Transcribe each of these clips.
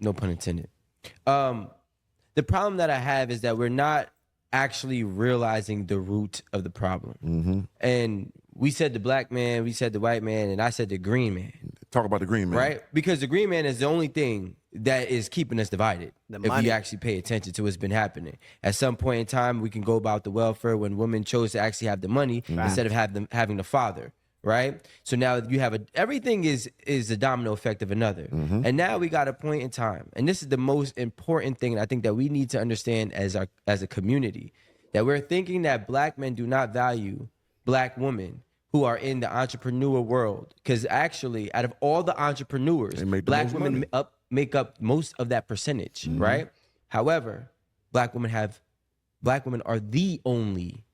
No pun intended. The problem that I have is that we're not actually realizing the root of the problem. And we said the black man, we said the white man, and I said the green man. Talk about the green man. Right? Because the green man is the only thing that is keeping us divided. If money. we actually pay attention to what's been happening. At some point in time, we can go about the welfare when women chose to actually have the money instead of having the father. Right? So now you have everything is a domino effect of another. And now we got a point in time. And this is the most important thing I think that we need to understand as a community. That we're thinking that black men do not value black women who are in the entrepreneur world. Because actually, out of all the entrepreneurs, black women make up most of that percentage, right? However, black women are the only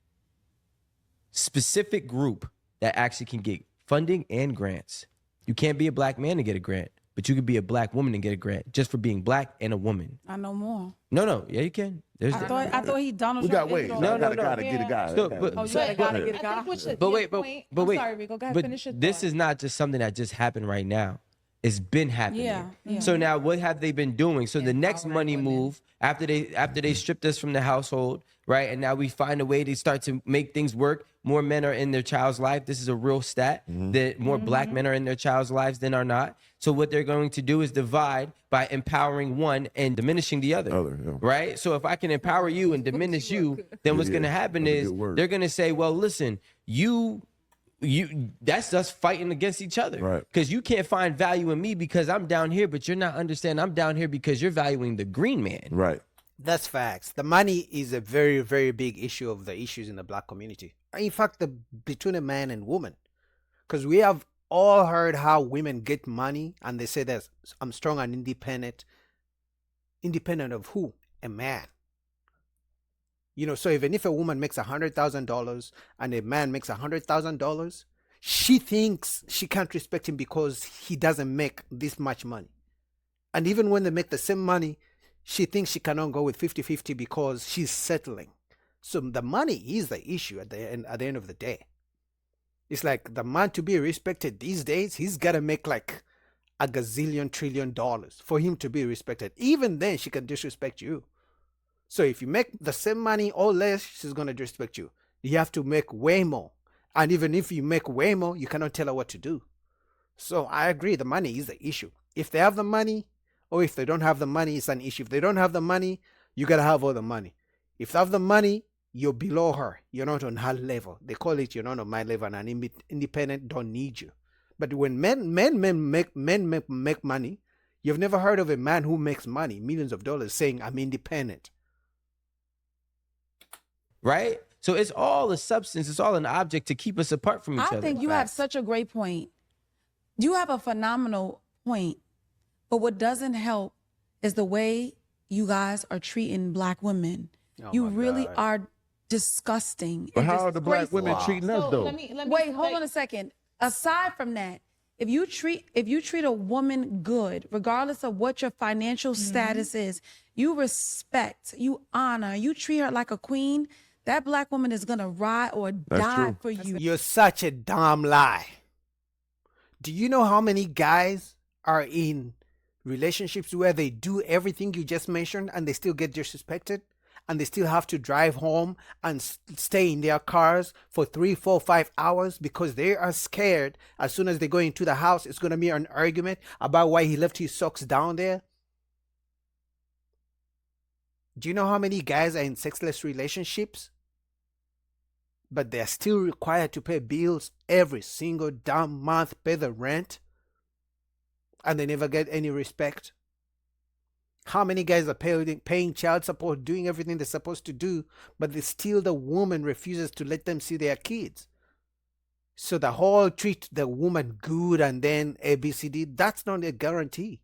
specific group that actually can get funding and grants. You can't be a black man and get a grant, but you could be a black woman and get a grant just for being black and a woman. I know more. No, yeah, you can. I thought he Donald We got Trump. ways. No. Gotta get a guy. So, but- Oh, you gotta get a guy. But wait, I'm sorry, Rico. Go ahead, but finish your this thought. is not just something that just happened right now. It's been happening. Yeah. So now what have they been doing? So the next Empowering money women. move after they stripped us from the household, right? And now we find a way to start to make things work. More men are in their child's life. This is a real stat that more black men are in their child's lives than are not. So what they're going to do is divide by empowering one and diminishing the other. Right? So if I can empower you and diminish you, then what's going to happen is they're going to say, well, listen, you that's us fighting against each other. Right. Because you can't find value in me because I'm down here, but you're not understanding I'm down here because you're valuing the green man. Right. That's facts. The money is a very, very big issue of the issues in the black community. In fact, between a man and woman. Because we have all heard how women get money and they say that I'm strong and independent. Independent of who? A man. You know, so even if a woman makes $100,000 and a man makes $100,000, she thinks she can't respect him because he doesn't make this much money. And even when they make the same money, she thinks she cannot go with 50-50 because she's settling. So the money is the issue at the end of the day. It's like the man to be respected these days, he's got to make like a gazillion trillion dollars for him to be respected. Even then, she can disrespect you. So if you make the same money or less, she's going to disrespect you. You have to make way more. And even if you make way more, you cannot tell her what to do. So I agree, the money is the issue. If they have the money, or if they don't have the money, it's an issue. If they don't have the money, you got to have all the money. If they have the money, you're below her. You're not on her level. They call it you're not on my level, and an independent don't need you. But when men make money, you've never heard of a man who makes money, millions of dollars, saying, I'm independent. Right? So it's all a substance, it's all an object to keep us apart from each other. I think you have such a great point. You have a phenomenal point. But what doesn't help is the way you guys are treating black women. Oh you my really God. are disgusting. But and how are the black disgraceful. women treating us though? Wait, hold on a second. Aside from that, if you treat a woman good, regardless of what your financial status is, you respect, you honor, you treat her like a queen, that black woman is gonna ride or die true. for you. You're such a damn lie. Do you know how many guys are in relationships where they do everything you just mentioned and they still get disrespected? And they still have to drive home and stay in their cars for 3, 4, 5 hours because they are scared as soon as they go into the house, it's going to be an argument about why he left his socks down there. Do you know how many guys are in sexless relationships? But they're still required to pay bills every single damn month, pay the rent, and they never get any respect. How many guys are paying child support, doing everything they're supposed to do, but the woman refuses to let them see their kids? So the whole treat the woman good and then ABCD, that's not a guarantee.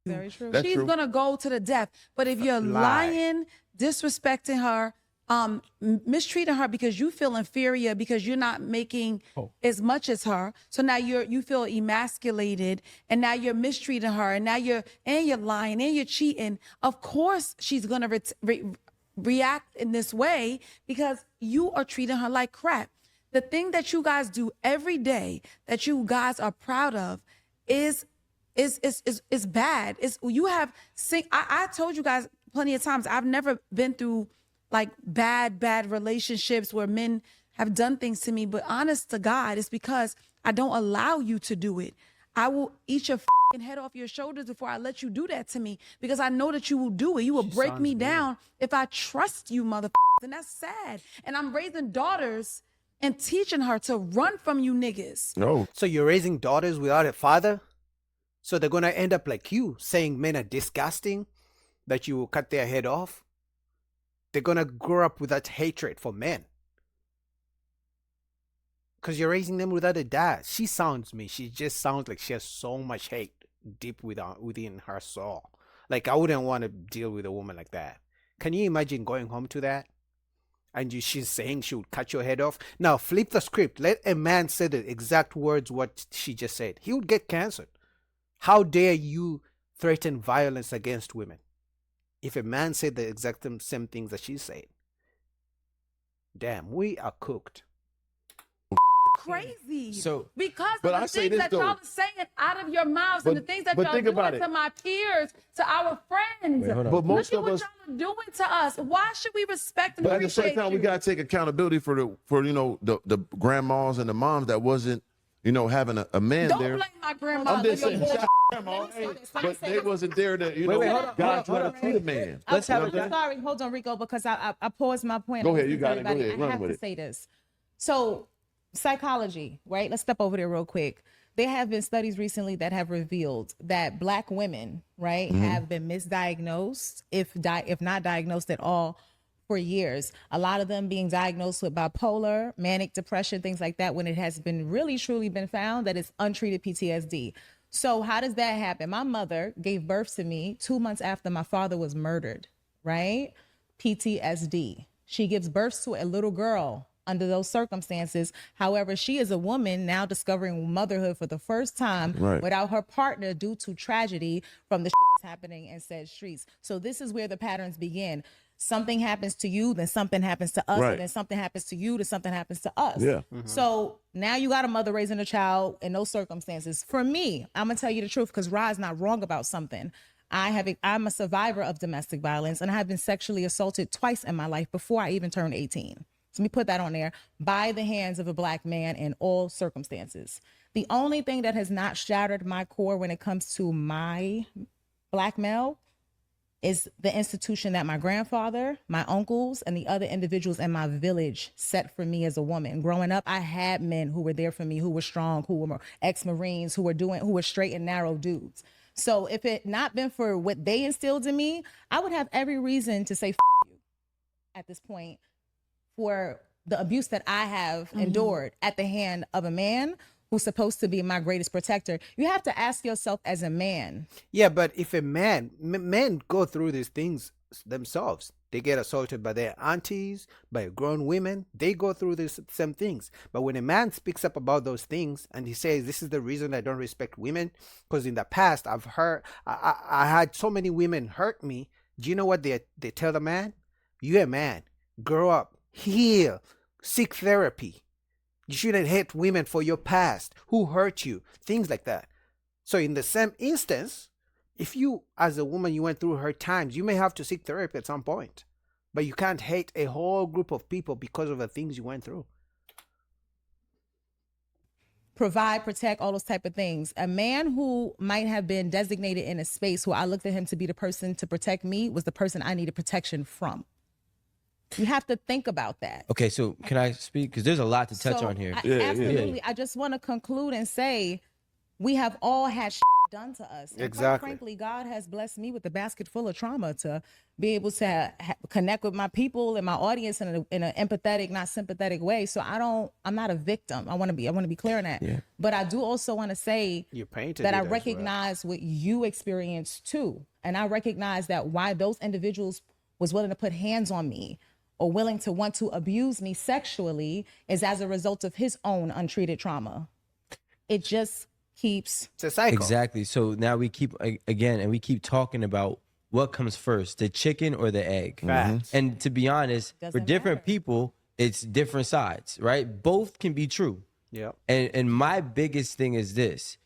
Very true. That's She's true. gonna go to the death. But if you're lying, disrespecting her, mistreating her because you feel inferior because you're not making as much as her, so now you feel emasculated, and now you're mistreating her, and now you're lying and you're cheating. Of course, she's gonna react in this way because you are treating her like crap. The thing that you guys do every day that you guys are proud of is is bad. It's you have I told you guys plenty of times I've never been through like bad relationships where men have done things to me, but honest to God, it's because I don't allow you to do it. I will eat your head off your shoulders before I let you do that to me, because I know that you will do it. You will break me down if I trust you, motherfuckers. And that's sad. And I'm raising daughters and teaching her to run from you niggas. No. So you're raising daughters without a father? So they're going to end up like you, saying men are disgusting, that you will cut their head off? They're going to grow up with that hatred for men. Because you're raising them without a dad. She just sounds like she has so much hate deep within her soul. Like, I wouldn't want to deal with a woman like that. Can you imagine going home to that? And she's saying she would cut your head off? Now, flip the script. Let a man say the exact words what she just said. He would get canceled. How dare you threaten violence against women? If a man said the exact same things that she said. Damn, we are cooked. Crazy. So, because but of I the say things this, that though. y'all are saying out of your mouths and the things that but y'all think doing about to it. my peers, to our friends. Wait, hold on. But most Look of at us, what y'all are doing to us. Why should we respect and but at the appreciate same time, we you? gotta take accountability for the grandmas and the moms that wasn't, having a man Don't there. blame my grandma. I'm just saying, Your shout grandma, but they wasn't there to, wait, hold on, guide hold you on. how to treat a man. Let's have You know what I'm a- saying? Sorry, hold on, Rico, because I paused my point. Go ahead, you got it. Go Everybody, ahead, I run have with to it. say this. So, psychology, right? Let's step over there real quick. There have been studies recently that have revealed that Black women, right, have been misdiagnosed, if not diagnosed at all, for years. A lot of them being diagnosed with bipolar, manic depression, things like that, when it has been really truly been found that it's untreated PTSD. So how does that happen? My mother gave birth to me 2 months after my father was murdered, right? PTSD. She gives birth to a little girl under those circumstances. However, she is a woman now discovering motherhood for the first time Right. without her partner due to tragedy from the that's happening in said streets. So this is where the patterns begin. Something happens to you, then something happens to us, Right. and then something happens to you, then something happens to us. Yeah. So now you got a mother raising a child in those circumstances. For me, I'm gonna tell you the truth, because Ra's not wrong about something. I'm a survivor of domestic violence, and I have been sexually assaulted twice in my life before I even turned 18. So let me put that on there. By the hands of a Black man in all circumstances. The only thing that has not shattered my core when it comes to my Black male is the institution that my grandfather, my uncles, and the other individuals in my village set for me as a woman. Growing up, I had men who were there for me, who were strong, who were ex-Marines, who were straight and narrow dudes. So if it not been for what they instilled in me, I would have every reason to say F you at this point for the abuse that I have endured at the hand of a man who's supposed to be my greatest protector. You have to ask yourself as a man. Yeah, but if a men go through these things themselves. They get assaulted by their aunties, by grown women. They go through these same things. But when a man speaks up about those things and he says, this is the reason I don't respect women, because in the past I've heard, I had so many women hurt me. Do you know what they tell the man? You're a man. Grow up. Heal. Seek therapy. You shouldn't hate women for your past. Who hurt you? Things like that. So in the same instance, if you, as a woman, you went through hard times, you may have to seek therapy at some point. But you can't hate a whole group of people because of the things you went through. Provide, protect, all those type of things. A man who might have been designated in a space who I looked at him to be the person to protect me was the person I needed protection from. You have to think about that. Okay, so can I speak? Because there's a lot to touch on here. Absolutely. I just want to conclude and say we have all had done to us. And Exactly. quite frankly, God has blessed me with a basket full of trauma to be able to connect with my people and my audience in an empathetic, not sympathetic way. So I'm not a victim. I want to be clear on that. Yeah. But I do also want to say You painted that it I as well. recognize what you experienced too. And I recognize that why those individuals was willing to put hands on me or willing to want to abuse me sexually is as a result of his own untreated trauma. It just keeps It's a cycle. Exactly. So now we keep talking about what comes first, the chicken or the egg. Facts. And to be honest, for Doesn't different matter. people, it's different sides, right? Both can be true. Yep. And my biggest thing is this.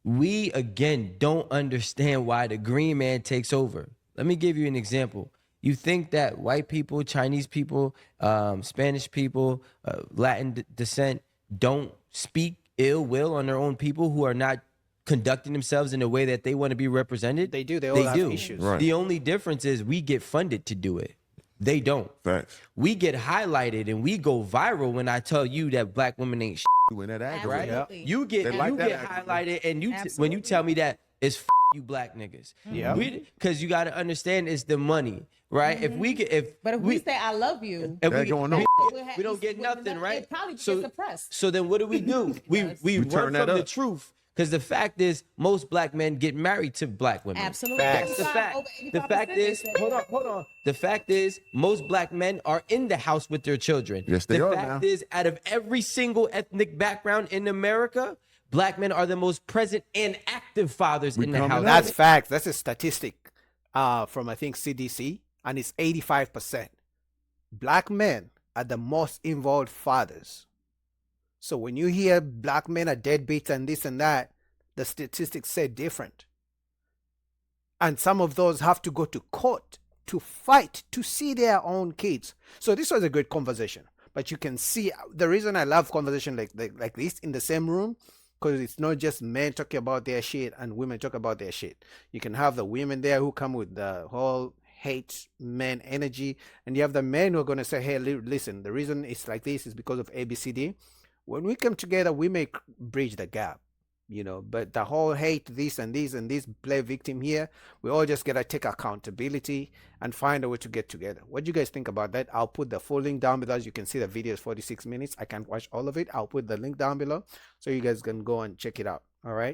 we again don't understand why the green man takes over. Let me give you an example. You think that white people, Chinese people, Spanish people, Latin descent don't speak ill will on their own people who are not conducting themselves in a way that they want to be represented? They do. They all have issues. Right. The only difference is we get funded to do it. They don't. Facts. We get highlighted and we go viral when I tell you that black women ain't You in that aggravate. right? Absolutely. You get They like you that get aggravate. highlighted, and you when you Absolutely. tell me that it's you black niggas. Yeah. Because you got to understand it's the money, right? If we get But if we say I love you, if That we, going on. we don't get nothing, right? It probably So- gets suppressed. So then what do? We We run turn from that the up. truth. Because the fact is, most black men get married to black women. Absolutely. That's the fact. The fact is, hold on. The fact is, most black men are in the house with their children. Yes, they the are fact now. is, out of every single ethnic background in America, black men are the most present and active fathers in the coming house. up. That's fact. That's a statistic from I think CDC, and it's 85%. Black men are the most involved fathers. So when you hear black men are deadbeats and this and that, the statistics say different. And some of those have to go to court to fight to see their own kids. So this was a great conversation. But you can see the reason I love conversation like this in the same room, because it's not just men talking about their shit and women talk about their shit. You can have the women there who come with the whole hate men energy, and you have the men who are going to say, hey, listen, the reason it's like this is because of ABCD. When we come together, we may bridge the gap, but the whole hate this and this and this, play victim here, we all just gotta take accountability and find a way to get together. What do you guys think about that? I'll put the full link down below. As you can see, the video is 46 minutes. I can't watch all of it. I'll put the link down below so you guys can go and check it out. All right.